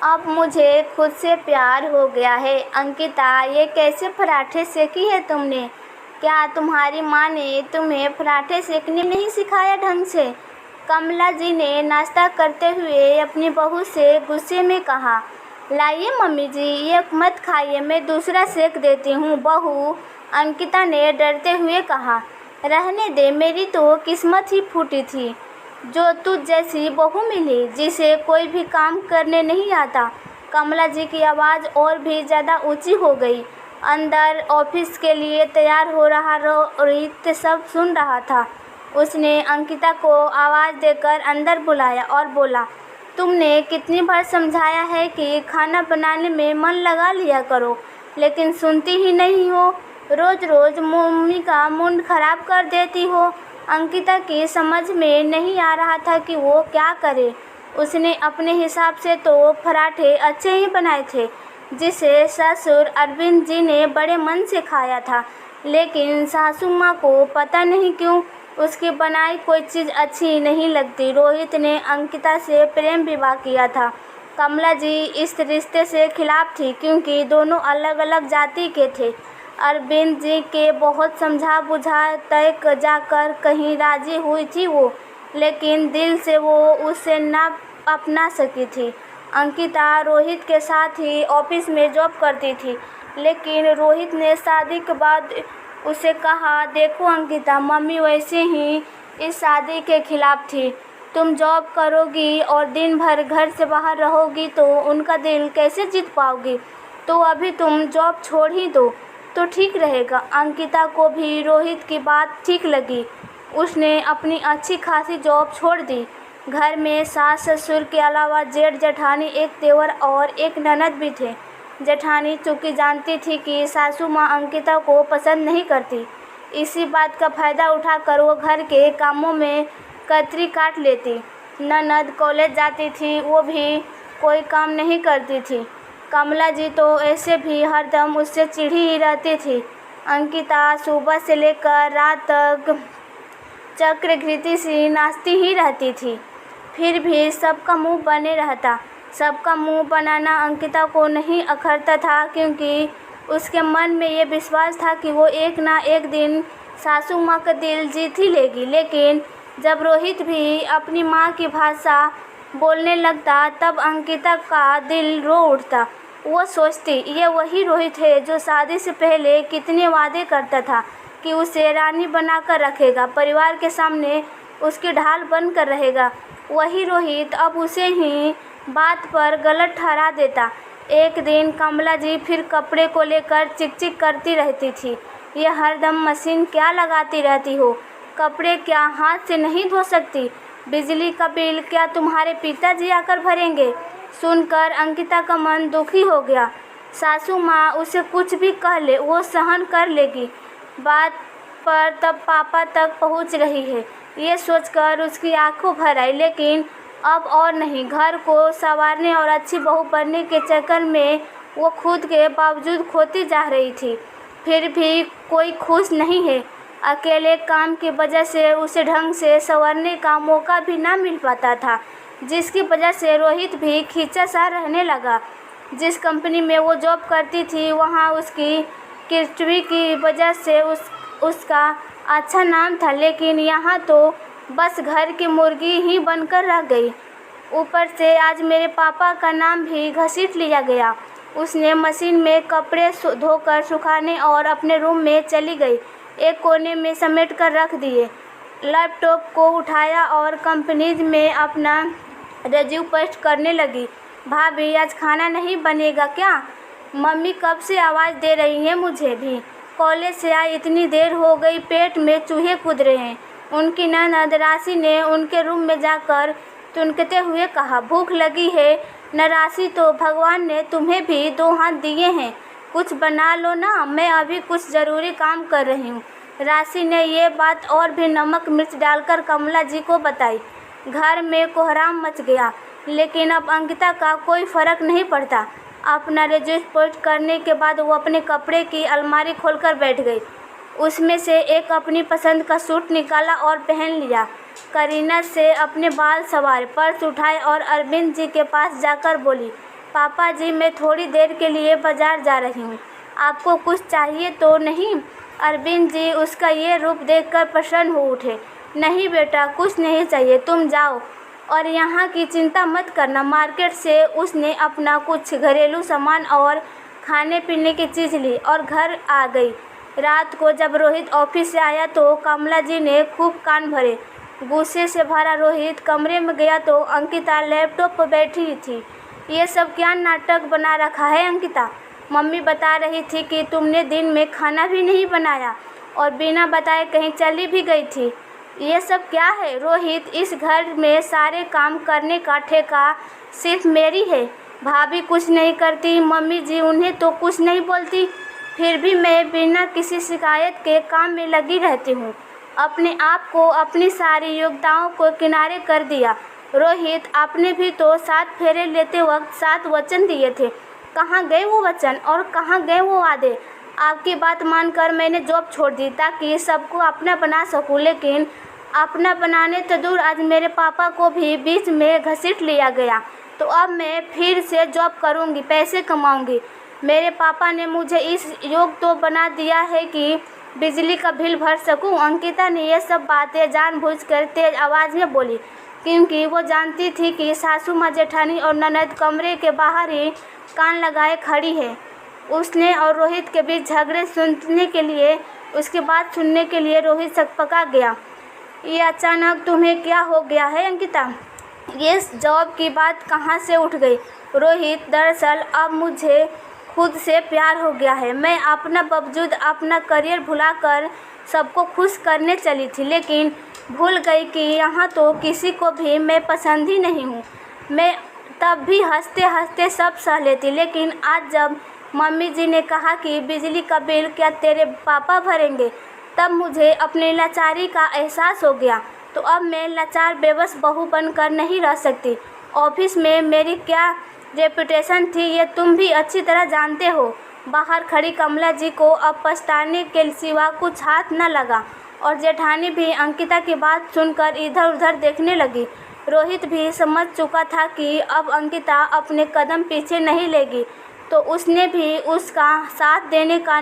अब मुझे खुद से प्यार हो गया है। अंकिता, ये कैसे पराठे सेकी है तुमने? क्या तुम्हारी माँ ने तुम्हें पराठे सेकने नहीं सिखाया ढंग से? कमला जी ने नाश्ता करते हुए अपनी बहू से गुस्से में कहा। लाइए मम्मी जी, ये मत खाइए, मैं दूसरा सेक देती हूँ। बहू अंकिता ने डरते हुए कहा। रहने दे, मेरी तो किस्मत ही फूटी थी जो तुझ जैसी बहू मिली जिसे कोई भी काम करने नहीं आता। कमला जी की आवाज़ और भी ज़्यादा ऊंची हो गई। अंदर ऑफिस के लिए तैयार हो रहा रोहित सब सुन रहा था। उसने अंकिता को आवाज़ देकर अंदर बुलाया और बोला, तुमने कितनी बार समझाया है कि खाना बनाने में मन लगा लिया करो, लेकिन सुनती ही नहीं हो। रोज़ रोज़ मम्मी का मूड खराब कर देती हो। अंकिता की समझ में नहीं आ रहा था कि वो क्या करे। उसने अपने हिसाब से तो पराठे अच्छे ही बनाए थे, जिसे ससुर अरविंद जी ने बड़े मन से खाया था, लेकिन सासू माँ को पता नहीं क्यों उसकी बनाई कोई चीज़ अच्छी नहीं लगती। रोहित ने अंकिता से प्रेम विवाह किया था। कमला जी इस रिश्ते से खिलाफ थी क्योंकि दोनों अलग अलग जाति के थे। अरविंद जी के बहुत समझा बुझा तय जाकर कहीं राजी हुई थी वो, लेकिन दिल से वो उसे ना अपना सकी थी। अंकिता रोहित के साथ ही ऑफिस में जॉब करती थी, लेकिन रोहित ने शादी के बाद उसे कहा, देखो अंकिता, मम्मी वैसे ही इस शादी के खिलाफ थी। तुम जॉब करोगी और दिन भर घर से बाहर रहोगी तो उनका दिल कैसे जीत पाओगी? तो अभी तुम जॉब छोड़ ही दो तो ठीक रहेगा। अंकिता को भी रोहित की बात ठीक लगी। उसने अपनी अच्छी खासी जॉब छोड़ दी। घर में सास ससुर के अलावा जेठ जेठानी, एक देवर और एक ननद भी थे। जेठानी चूँकि जानती थी कि सासू माँ अंकिता को पसंद नहीं करती, इसी बात का फ़ायदा उठाकर वो घर के कामों में कतरी काट लेती। ननद कॉलेज जाती थी, वो भी कोई काम नहीं करती थी। कमला जी तो ऐसे भी हरदम उससे चिढ़ी ही रहती थी। अंकिता सुबह से लेकर रात तक चक्रघृती सी नाचती ही रहती थी, फिर भी सबका मुंह बने रहता। सबका मुंह बनाना अंकिता को नहीं अखरता था, क्योंकि उसके मन में ये विश्वास था कि वो एक ना एक दिन सासू माँ का दिल जीत ही लेगी। लेकिन जब रोहित भी अपनी माँ की भाषा बोलने लगता, तब अंकिता का दिल रो उठता। वो सोचती, ये वही रोहित है जो शादी से पहले कितने वादे करता था कि उसे रानी बनाकर रखेगा, परिवार के सामने उसकी ढाल बनकर रहेगा। वही रोहित अब उसे ही बात पर गलत ठहरा देता। एक दिन कमला जी फिर कपड़े को लेकर चिकचिक करती रहती थी। ये हरदम मशीन क्या लगाती रहती हो? कपड़े क्या हाथ से नहीं धो सकती? बिजली का बिल क्या तुम्हारे पिताजी आकर भरेंगे? सुनकर अंकिता का मन दुखी हो गया। सासू माँ उसे कुछ भी कह ले, वो सहन कर लेगी। बात पर तब पापा तक पहुँच रही है, ये सोचकर उसकी आंखों भर आई। लेकिन अब और नहीं। घर को संवारने और अच्छी बहू बनने के चक्कर में वो खुद के बावजूद खोती जा रही थी। फिर भी कोई खुश नहीं है। अकेले काम की वजह से उसे ढंग से संवरने का मौका भी ना मिल पाता था, जिसकी वजह से रोहित भी खींचा सा रहने लगा। जिस कंपनी में वो जॉब करती थी, वहाँ उसकी किस्टवी की वजह से उसका अच्छा नाम था, लेकिन यहाँ तो बस घर की मुर्गी ही बनकर रह गई। ऊपर से आज मेरे पापा का नाम भी घसीट लिया गया। उसने मशीन में कपड़े धोकर सुखाने और अपने रूम में चली गई। एक कोने में समेट कर रख दिए। लैपटॉप को उठाया और कंपनीज में अपना रिज्यूम पेस्ट करने लगी। भाभी, आज खाना नहीं बनेगा क्या? मम्मी कब से आवाज़ दे रही हैं मुझे भी। कॉलेज से आई इतनी देर हो गई, पेट में चूहे कूद रहे हैं। उनकी ननद राशि ने उनके रूम में जाकर तुनकते हुए कहा, भूख लगी है न राशि? तो भगवान ने तुम्हें भी दो हाथ दिए हैं, कुछ बना लो ना, मैं अभी कुछ ज़रूरी काम कर रही हूँ। राशि ने ये बात और भी नमक मिर्च डालकर कमला जी को बताई। घर में कोहराम मच गया, लेकिन अब अंकिता का कोई फ़र्क नहीं पड़ता। अपना रिज्यूम पोस्ट करने के बाद वो अपने कपड़े की अलमारी खोलकर बैठ गई। उसमें से एक अपनी पसंद का सूट निकाला और पहन लिया। करीना से अपने बाल संवारे, पर्स उठाए और अरविंद जी के पास जाकर बोली, पापा जी, मैं थोड़ी देर के लिए बाजार जा रही हूँ, आपको कुछ चाहिए तो नहीं? अरविंद जी उसका ये रूप देखकर प्रसन्न हो उठे। नहीं बेटा, कुछ नहीं चाहिए, तुम जाओ और यहाँ की चिंता मत करना। मार्केट से उसने अपना कुछ घरेलू सामान और खाने पीने की चीज़ ली और घर आ गई। रात को जब रोहित ऑफिस से आया तो कमला जी ने खूब कान भरे। गुस्से से भरा रोहित कमरे में गया तो अंकिता लैपटॉप पर बैठी थी। ये सब क्या नाटक बना रखा है अंकिता? मम्मी बता रही थी कि तुमने दिन में खाना भी नहीं बनाया और बिना बताए कहीं चली भी गई थी। ये सब क्या है रोहित? इस घर में सारे काम करने का ठेका सिर्फ मेरी है। भाभी कुछ नहीं करती, मम्मी जी उन्हें तो कुछ नहीं बोलती, फिर भी मैं बिना किसी शिकायत के काम में लगी रहती हूँ। अपने आप को, अपनी सारी योग्यताओं को किनारे कर दिया। रोहित, आपने भी तो 7 फेरे लेते वक्त 7 वचन दिए थे। कहाँ गए वो वचन और कहाँ गए वो वादे? आपकी बात मानकर मैंने जॉब छोड़ दी ताकि सबको अपना बना सकूं, लेकिन अपना बनाने तो दूर, आज मेरे पापा को भी बीच में घसीट लिया गया। तो अब मैं फिर से जॉब करूंगी, पैसे कमाऊंगी। मेरे पापा ने मुझे इस योग्य तो बना दिया है कि बिजली का बिल भर सकूं। अंकिता ने ये सब बातें जानबूझकर तेज आवाज़ में बोली, क्योंकि वो जानती थी कि सासू माँ, जेठानी और ननद कमरे के बाहर ही कान लगाए खड़ी है। उसने और रोहित के बीच झगड़े सुनने के लिए, उसकी बात सुनने के लिए रोहित सकपका गया। ये अचानक तुम्हें क्या हो गया है अंकिता? ये जॉब की बात कहाँ से उठ गई? रोहित, दरअसल अब मुझे खुद से प्यार हो गया है। मैं अपना बावजूद अपना करियर भुलाकर सबको खुश करने चली थी, लेकिन भूल गई कि यहाँ तो किसी को भी मैं पसंद ही नहीं हूँ। मैं तब भी हंसते हंसते सब सह लेती, लेकिन आज जब मम्मी जी ने कहा कि बिजली का बिल क्या तेरे पापा भरेंगे, तब मुझे अपनी लाचारी का एहसास हो गया। तो अब मैं लाचार बेबस बहू बनकर नहीं रह सकती। ऑफिस में मेरी क्या रेपुटेशन थी ये तुम भी अच्छी तरह जानते हो। बाहर खड़ी कमला जी को अब पछताने के सिवा कुछ हाथ न लगा और जेठानी भी अंकिता की बात सुनकर इधर उधर देखने लगी। रोहित भी समझ चुका था कि अब अंकिता अपने कदम पीछे नहीं लेगी, तो उसने भी उसका साथ देने का